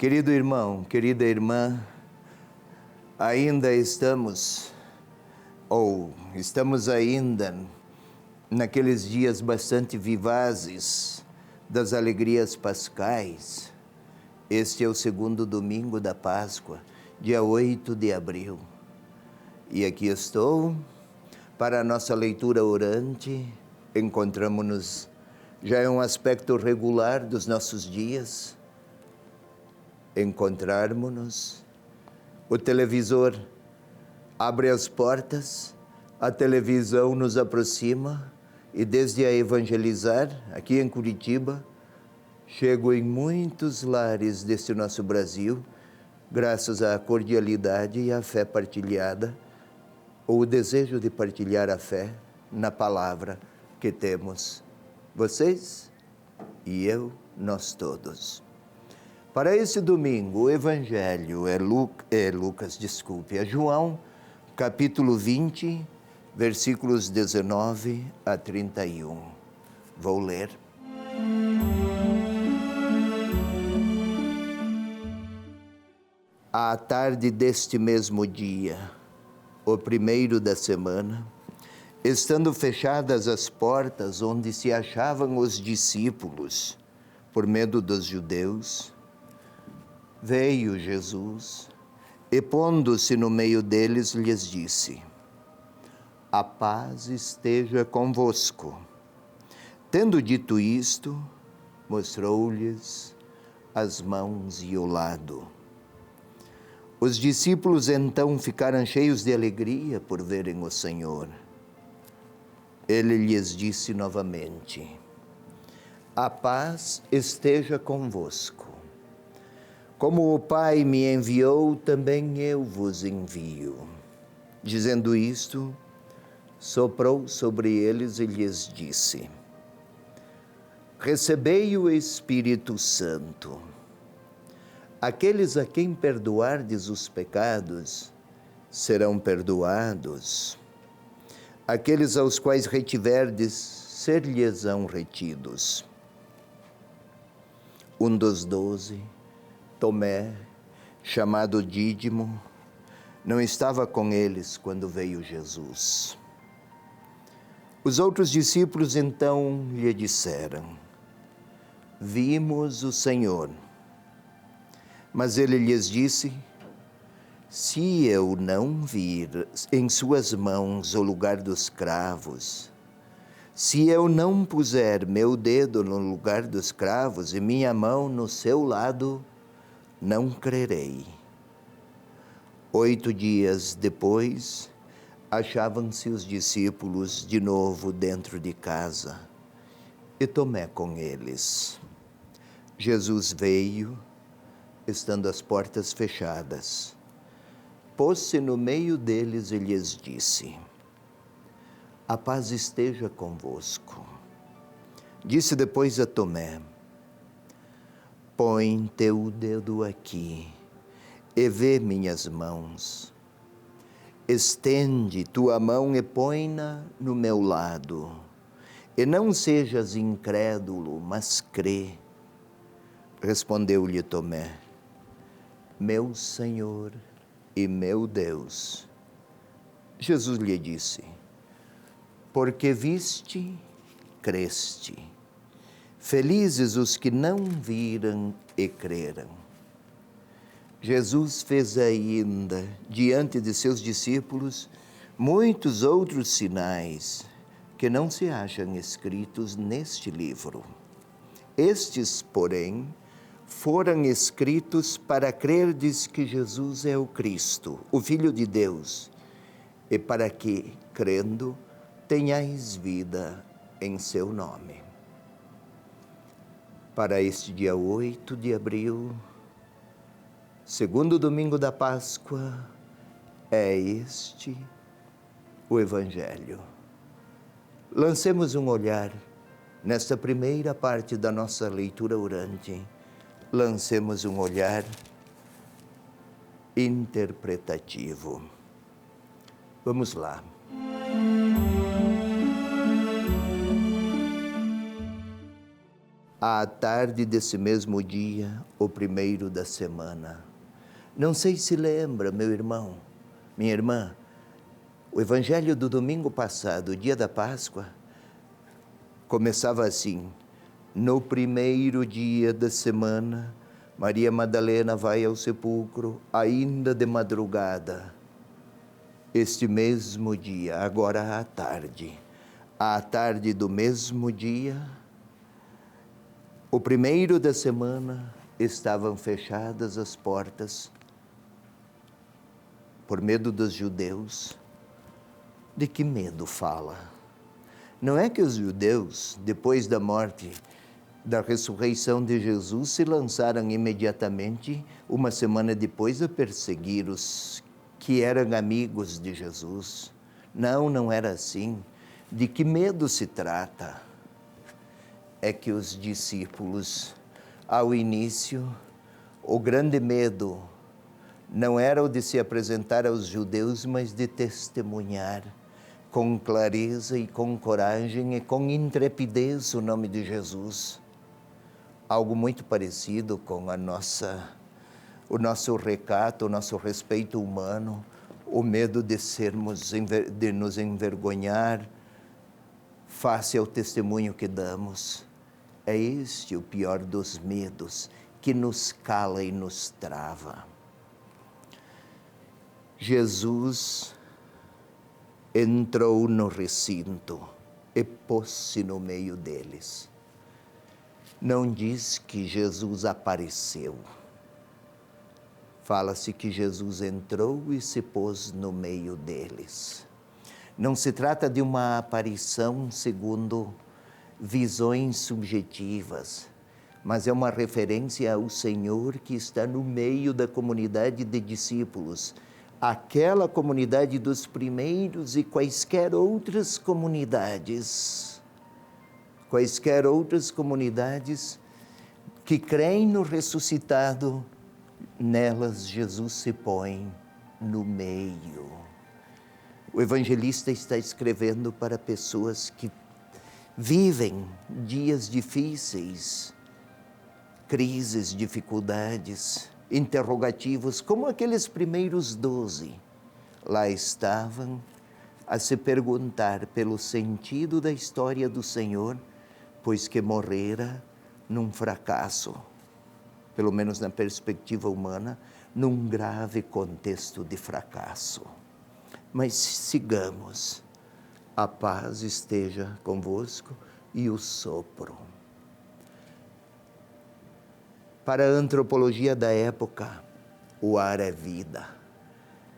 Querido irmão, querida irmã, ainda estamos ainda naqueles dias bastante vivazes das alegrias pascais. Este é o segundo domingo da Páscoa, dia 8 de abril. E aqui estou para a nossa leitura orante. Encontramos-nos, já é um aspecto regular dos nossos dias, encontrarmos-nos. O televisor abre as portas, a televisão nos aproxima e desde a evangelizar, aqui em Curitiba, chego em muitos lares deste nosso Brasil, graças à cordialidade e à fé partilhada, ou o desejo de partilhar a fé na palavra que temos. Vocês e eu, nós todos. Para esse domingo, o Evangelho é João, capítulo 20, versículos 19 a 31. Vou ler. À tarde deste mesmo dia, o primeiro da semana, estando fechadas as portas onde se achavam os discípulos, por medo dos judeus, veio Jesus e, pondo-se no meio deles, lhes disse: a paz esteja convosco. Tendo dito isto, mostrou-lhes as mãos e o lado. Os discípulos então ficaram cheios de alegria por verem o Senhor. Ele lhes disse novamente: a paz esteja convosco. Como o Pai me enviou, também eu vos envio. Dizendo isto, soprou sobre eles e lhes disse: recebei o Espírito Santo. Aqueles a quem perdoardes os pecados serão perdoados. Aqueles aos quais retiverdes, ser-lhes-ão retidos. Um dos 12, Tomé, chamado Dídimo, não estava com eles quando veio Jesus. Os outros discípulos então lhe disseram: vimos o Senhor. Mas ele lhes disse: se eu não vir em suas mãos o lugar dos cravos, se eu não puser meu dedo no lugar dos cravos e minha mão no seu lado, não crerei. 8 dias depois, achavam-se os discípulos de novo dentro de casa, e Tomé com eles. Jesus veio, estando as portas fechadas, pôs-se no meio deles e lhes disse: a paz esteja convosco. Disse depois a Tomé: põe teu dedo aqui e vê minhas mãos. Estende tua mão e põe-na no meu lado. E não sejas incrédulo, mas crê. Respondeu-lhe Tomé: meu Senhor e meu Deus. Jesus lhe disse: porque viste, creste. Felizes os que não viram e creram. Jesus fez ainda, diante de seus discípulos, muitos outros sinais que não se acham escritos neste livro. Estes, porém, foram escritos para crerdes que Jesus é o Cristo, o Filho de Deus, e para que, crendo, tenhais vida em seu nome. Para este dia 8 de abril, segundo domingo da Páscoa, é este o Evangelho. Lancemos um olhar nesta primeira parte da nossa leitura orante. Lancemos um olhar interpretativo. Vamos lá. À tarde desse mesmo dia, o primeiro da semana. Não sei se lembra, meu irmão, minha irmã, o evangelho do domingo passado, o dia da Páscoa, começava assim: no primeiro dia da semana, Maria Madalena vai ao sepulcro, ainda de madrugada. Este mesmo dia, agora à tarde do mesmo dia, o primeiro da semana, estavam fechadas as portas por medo dos judeus. De que medo fala? Não é que os judeus, depois da morte, da ressurreição de Jesus, se lançaram imediatamente, uma semana depois, a perseguir os que eram amigos de Jesus. Não, não era assim. De que medo se trata? É que os discípulos, ao início, o grande medo não era o de se apresentar aos judeus, mas de testemunhar com clareza e com coragem e com intrepidez o nome de Jesus. Algo muito parecido com o nosso recato, o nosso respeito humano, o medo de nos envergonhar face ao testemunho que damos. É este o pior dos medos, que nos cala e nos trava. Jesus entrou no recinto e pôs-se no meio deles. Não diz que Jesus apareceu. Fala-se que Jesus entrou e se pôs no meio deles. Não se trata de uma aparição segundo visões subjetivas, mas é uma referência ao Senhor que está no meio da comunidade de discípulos, aquela comunidade dos primeiros e quaisquer outras comunidades que creem no ressuscitado, nelas Jesus se põe no meio. O evangelista está escrevendo para pessoas que vivem dias difíceis, crises, dificuldades, interrogativos, como aqueles primeiros 12. Lá estavam a se perguntar pelo sentido da história do Senhor, pois que morrera num fracasso, pelo menos na perspectiva humana, num grave contexto de fracasso. Mas sigamos. A paz esteja convosco e o sopro. Para a antropologia da época, o ar é vida.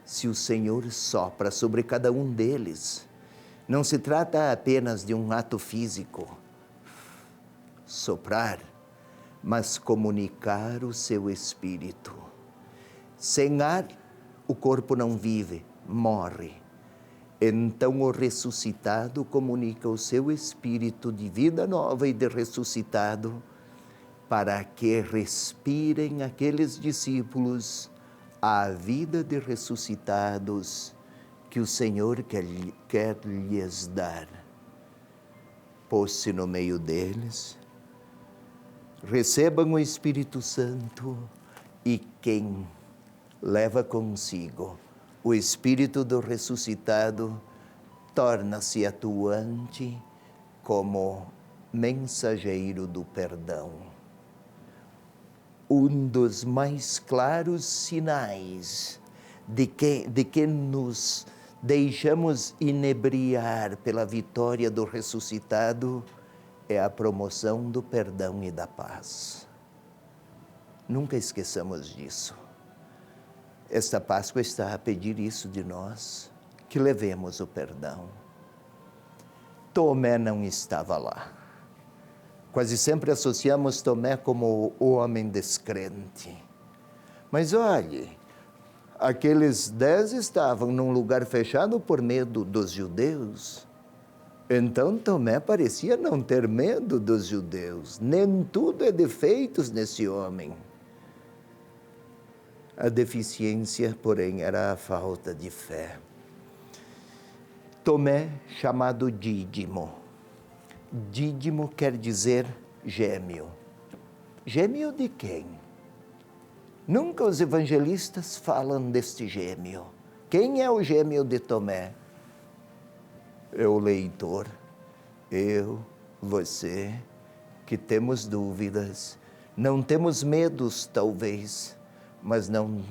Se o Senhor sopra sobre cada um deles, não se trata apenas de um ato físico, soprar, mas comunicar o seu espírito. Sem ar, o corpo não vive, morre. Então o ressuscitado comunica o seu espírito de vida nova e de ressuscitado, para que respirem aqueles discípulos a vida de ressuscitados que o Senhor quer lhes dar. Pôs-se no meio deles, recebam o Espírito Santo, e quem leva consigo o Espírito do ressuscitado torna-se atuante como mensageiro do perdão. Um dos mais claros sinais de que nos deixamos inebriar pela vitória do ressuscitado é a promoção do perdão e da paz. Nunca esqueçamos disso. Esta Páscoa está a pedir isso de nós, que levemos o perdão. Tomé não estava lá. Quase sempre associamos Tomé como o homem descrente. Mas olhe, aqueles 10 estavam num lugar fechado por medo dos judeus. Então Tomé parecia não ter medo dos judeus. Nem tudo é defeitos nesse homem. A deficiência, porém, era a falta de fé. Tomé, chamado Dídimo. Dídimo quer dizer gêmeo. Gêmeo de quem? Nunca os evangelistas falam deste gêmeo. Quem é o gêmeo de Tomé? É o leitor, eu, você, que temos dúvidas, não temos medos talvez, mas não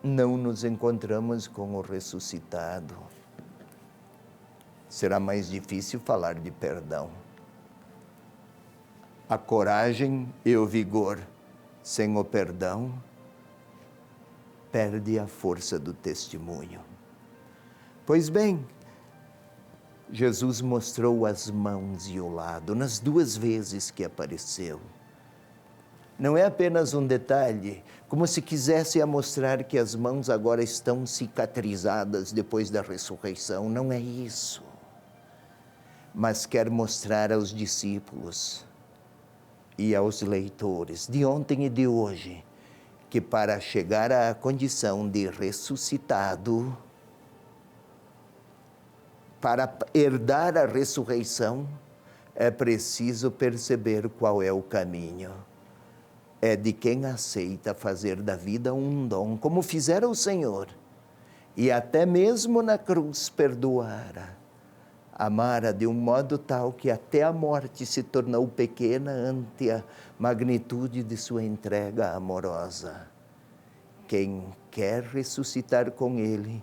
nos encontramos com o ressuscitado. Será mais difícil falar de perdão. A coragem e o vigor sem o perdão perde a força do testemunho. Pois bem, Jesus mostrou as mãos e o lado nas 2 vezes que apareceu. Não é apenas um detalhe, como se quisesse mostrar que as mãos agora estão cicatrizadas depois da ressurreição. Não é isso. Mas quer mostrar aos discípulos e aos leitores de ontem e de hoje que para chegar à condição de ressuscitado, para herdar a ressurreição, é preciso perceber qual é o caminho. É de quem aceita fazer da vida um dom, como fizera o Senhor, e até mesmo na cruz perdoara. Amara de um modo tal que até a morte se tornou pequena ante a magnitude de sua entrega amorosa. Quem quer ressuscitar com Ele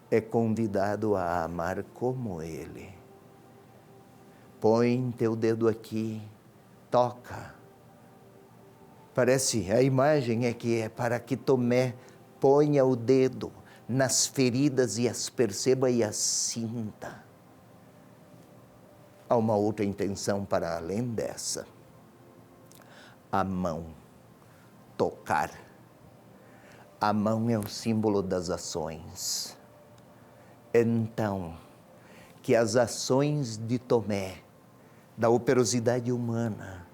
é convidado a amar como Ele. Põe teu dedo aqui, toca. Parece, a imagem é que é para que Tomé ponha o dedo nas feridas e as perceba e as sinta. Há uma outra intenção para além dessa. A mão, tocar. A mão é o símbolo das ações. Então, que as ações de Tomé, da operosidade humana,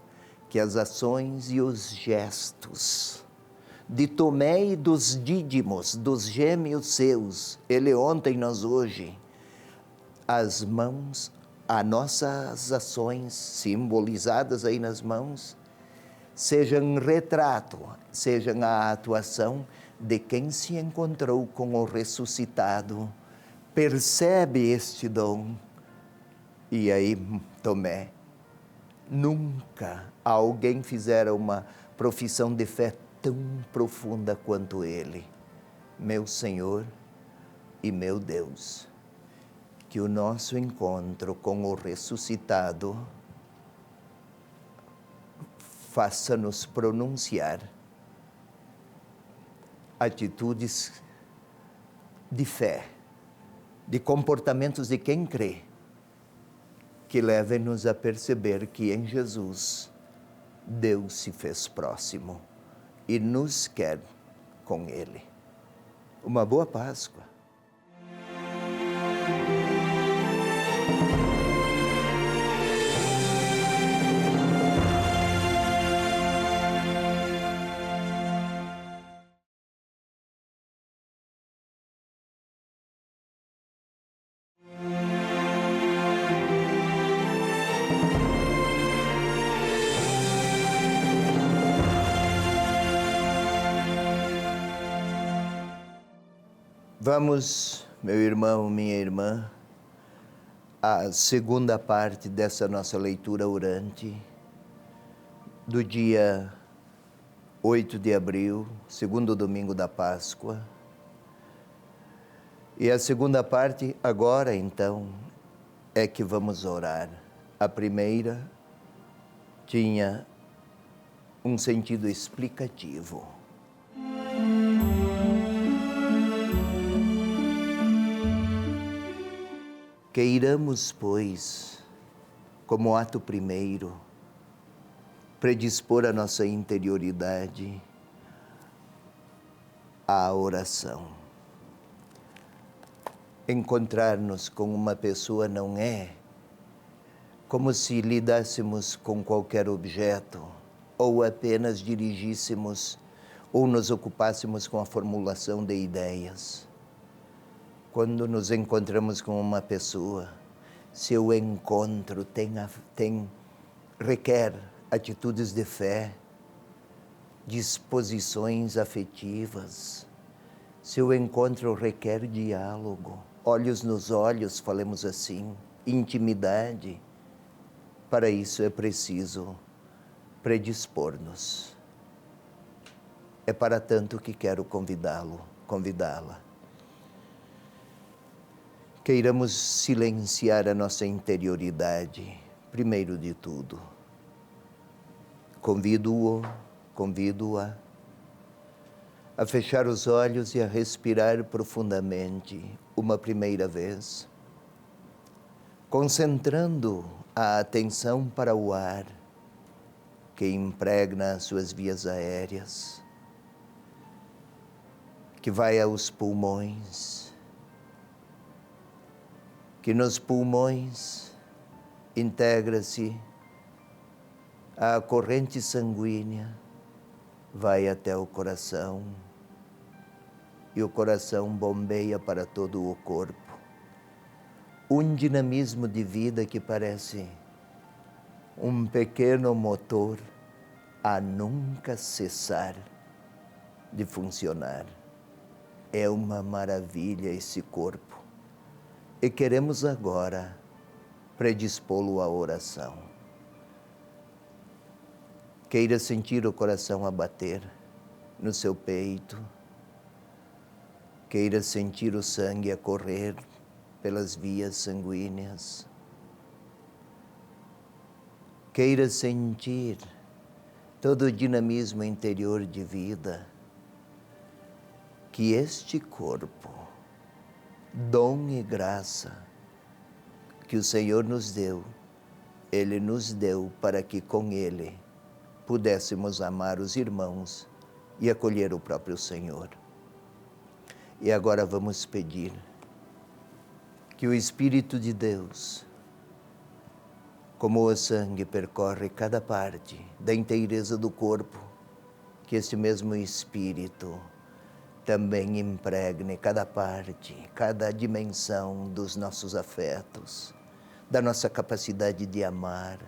que as ações e os gestos de Tomé e dos dídimos, dos gêmeos seus, ele ontem, nós hoje, as mãos, as nossas ações simbolizadas aí nas mãos, sejam retrato, sejam a atuação de quem se encontrou com o ressuscitado, percebe este dom. E aí, Tomé, nunca alguém fizera uma profissão de fé tão profunda quanto ele. Meu Senhor e meu Deus, que o nosso encontro com o ressuscitado faça-nos pronunciar atitudes de fé, de comportamentos de quem crê, que levem-nos a perceber que em Jesus Deus se fez próximo e nos quer com Ele. Uma boa Páscoa. Vamos, meu irmão, minha irmã, à segunda parte dessa nossa leitura orante do dia 8 de abril, segundo domingo da Páscoa. E a segunda parte, agora então, é que vamos orar. A primeira tinha um sentido explicativo. Queiramos, pois, como ato primeiro, predispor a nossa interioridade à oração. Encontrar-nos com uma pessoa não é como se lidássemos com qualquer objeto ou apenas dirigíssemos ou nos ocupássemos com a formulação de ideias. Quando nos encontramos com uma pessoa, seu encontro requer atitudes de fé, disposições afetivas. Seu encontro requer diálogo, olhos nos olhos, falemos assim, intimidade. Para isso é preciso predispor-nos. É para tanto que quero convidá-la. Queiramos silenciar a nossa interioridade, primeiro de tudo. Convido-a a fechar os olhos e a respirar profundamente uma primeira vez, concentrando a atenção para o ar que impregna as suas vias aéreas, que vai aos pulmões, que nos pulmões integra-se a corrente sanguínea, vai até o coração, e o coração bombeia para todo o corpo. Um dinamismo de vida que parece um pequeno motor a nunca cessar de funcionar. É uma maravilha esse corpo. E queremos agora predispô-lo à oração. Queira sentir o coração a bater no seu peito. Queira sentir o sangue a correr pelas vias sanguíneas. Queira sentir todo o dinamismo interior de vida que este corpo, dom e graça que o Senhor nos deu, Ele nos deu para que com Ele pudéssemos amar os irmãos e acolher o próprio Senhor. E agora vamos pedir que o Espírito de Deus, como o sangue percorre cada parte da inteireza do corpo, que esse mesmo Espírito também impregne cada parte, cada dimensão dos nossos afetos, da nossa capacidade de amar,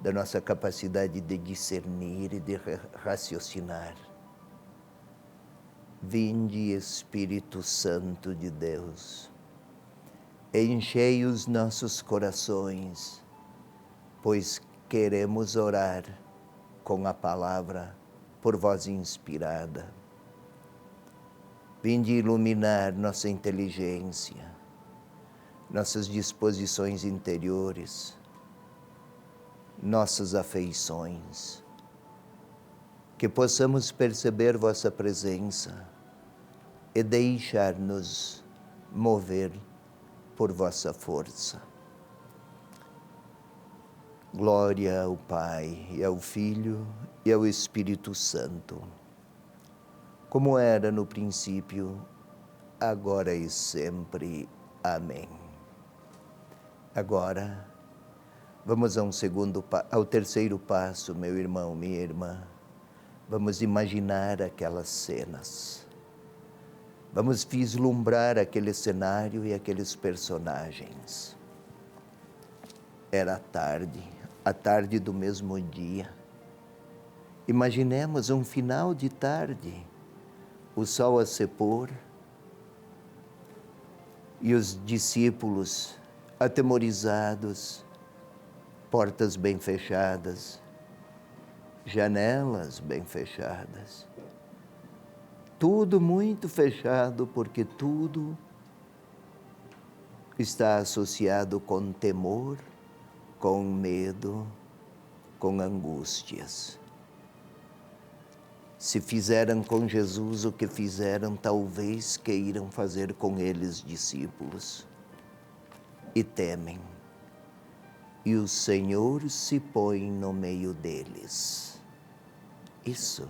da nossa capacidade de discernir e de raciocinar. Vinde, Espírito Santo de Deus, enchei os nossos corações, pois queremos orar com a palavra por vós inspirada. Vinde iluminar nossa inteligência, nossas disposições interiores, nossas afeições, que possamos perceber vossa presença e deixar-nos mover por vossa força. Glória ao Pai, e ao Filho, e ao Espírito Santo, como era no princípio, agora e sempre. Amém. Agora, vamos ao terceiro passo, meu irmão, minha irmã. Vamos imaginar aquelas cenas. Vamos vislumbrar aquele cenário e aqueles personagens. Era a tarde do mesmo dia. Imaginemos um final de tarde, o sol a se pôr e os discípulos atemorizados, portas bem fechadas, janelas bem fechadas. Tudo muito fechado, porque tudo está associado com temor, com medo, com angústias. Se fizeram com Jesus o que fizeram, talvez queiram fazer com eles, discípulos. E temem. E o Senhor se põe no meio deles. Isso.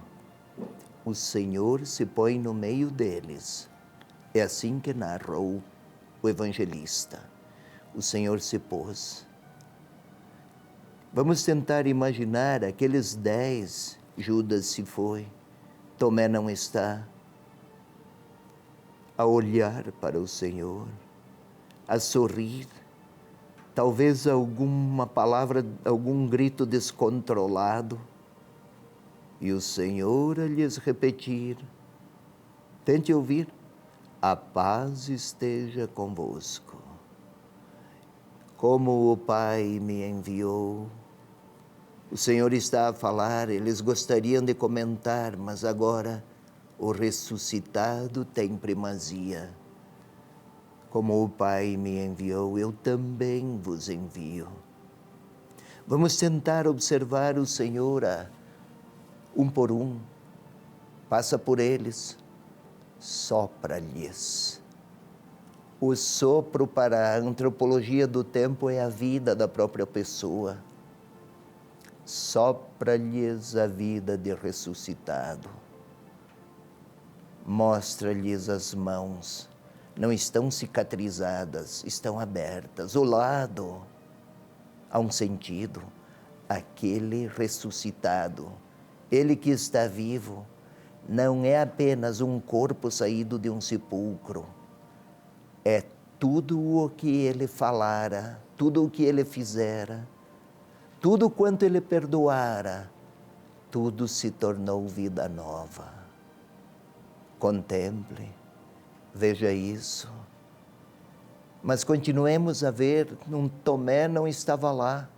O Senhor se põe no meio deles. É assim que narrou o evangelista. O Senhor se pôs. Vamos tentar imaginar aqueles 10, Judas se foi, Tomé não está, a olhar para o Senhor, a sorrir, talvez alguma palavra, algum grito descontrolado, e o Senhor a lhes repetir, tente ouvir, a paz esteja convosco. Como o Pai me enviou, o Senhor está a falar, eles gostariam de comentar, mas agora o ressuscitado tem primazia. Como o Pai me enviou, eu também vos envio. Vamos tentar observar o Senhor um por um. Passa por eles, sopra-lhes. O sopro para a antropologia do tempo é a vida da própria pessoa. Sopra-lhes a vida de ressuscitado. Mostra-lhes as mãos. Não estão cicatrizadas, estão abertas. O lado há um sentido. Aquele ressuscitado, ele que está vivo, não é apenas um corpo saído de um sepulcro. É tudo o que ele falara, tudo o que ele fizera, tudo quanto ele perdoara, tudo se tornou vida nova. Contemple, veja isso. Mas continuemos a ver, Tomé não estava lá.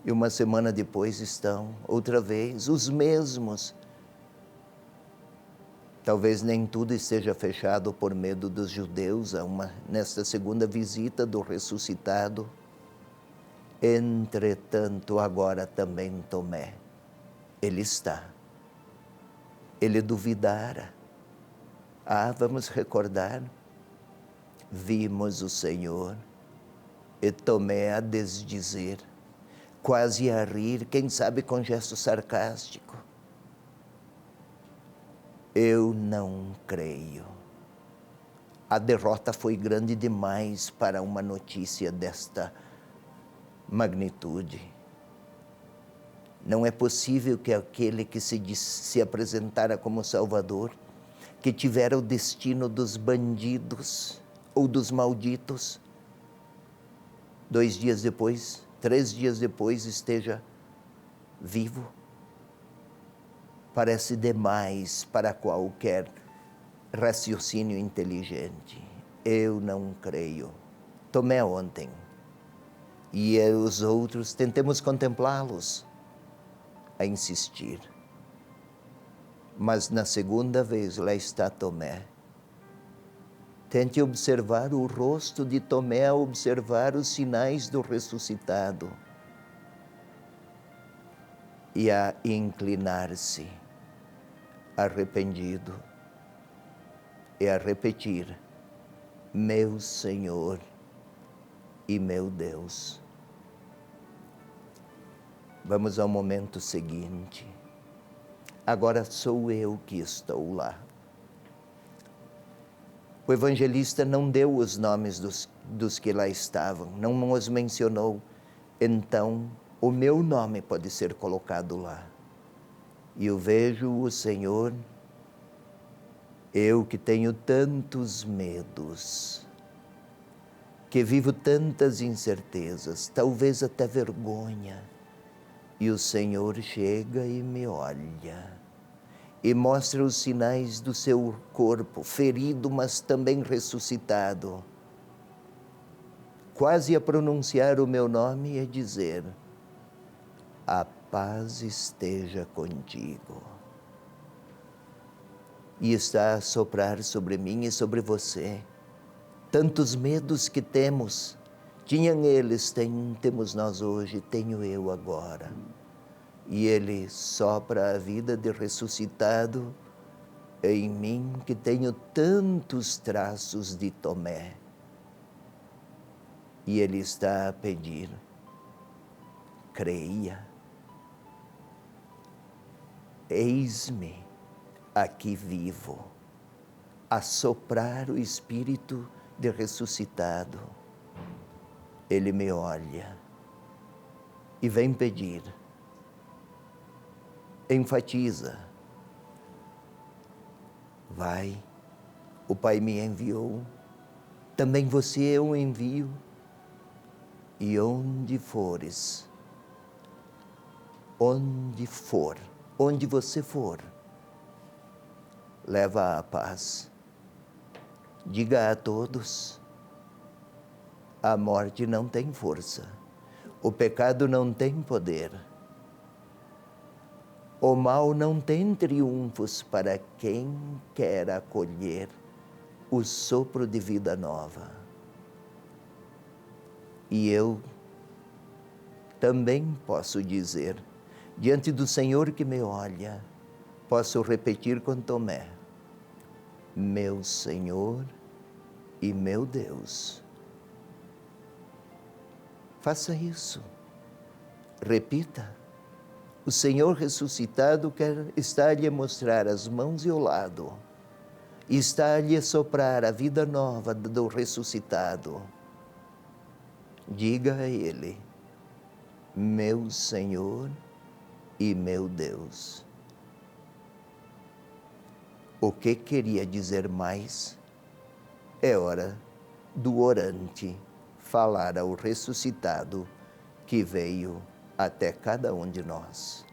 E uma semana depois estão, outra vez, os mesmos. Talvez nem tudo esteja fechado por medo dos judeus nesta segunda visita do ressuscitado. Entretanto, agora também Tomé, ele está. Ele duvidara. Vamos recordar. Vimos o Senhor e Tomé a desdizer, quase a rir, quem sabe com gesto sarcástico. Eu não creio. A derrota foi grande demais para uma notícia desta magnitude. Não é possível que aquele que se apresentara como Salvador, que tivera o destino dos bandidos ou dos malditos, 2 dias depois, 3 dias depois esteja vivo. Parece demais para qualquer raciocínio inteligente. Eu não creio. Tomé ontem. E os outros, tentemos contemplá-los, a insistir. Mas na segunda vez lá está Tomé. Tente observar o rosto de Tomé, a observar os sinais do ressuscitado e a inclinar-se, arrependido, e a repetir, meu Senhor e meu Deus. Vamos ao momento seguinte. Agora sou eu que estou lá. O evangelista não deu os nomes dos que lá estavam, não os mencionou. Então, o meu nome pode ser colocado lá. E eu vejo o Senhor, eu que tenho tantos medos, que vivo tantas incertezas, talvez até vergonha. E o Senhor chega e me olha e mostra os sinais do seu corpo, ferido, mas também ressuscitado. Quase a pronunciar o meu nome e dizer, a paz esteja contigo. E está a soprar sobre mim e sobre você. Tantos medos que temos, tinham eles, temos nós hoje, tenho eu agora. E Ele sopra a vida de ressuscitado em mim, que tenho tantos traços de Tomé. E Ele está a pedir, creia. Eis-me aqui vivo, a soprar o Espírito de ressuscitado. Ele me olha e vem pedir. Enfatiza. Vai, o Pai me enviou, também você eu envio. E onde fores, onde for, onde você for, leva a paz. Diga a todos: a morte não tem força, o pecado não tem poder, o mal não tem triunfos para quem quer acolher o sopro de vida nova. E eu também posso dizer, diante do Senhor que me olha, posso repetir com Tomé: meu Senhor e meu Deus. Faça isso. Repita. O Senhor ressuscitado está a lhe mostrar as mãos e o lado. E está a lhe soprar a vida nova do ressuscitado. Diga a Ele: meu Senhor e meu Deus. O que queria dizer mais? É hora do orante falar ao ressuscitado que veio até cada um de nós.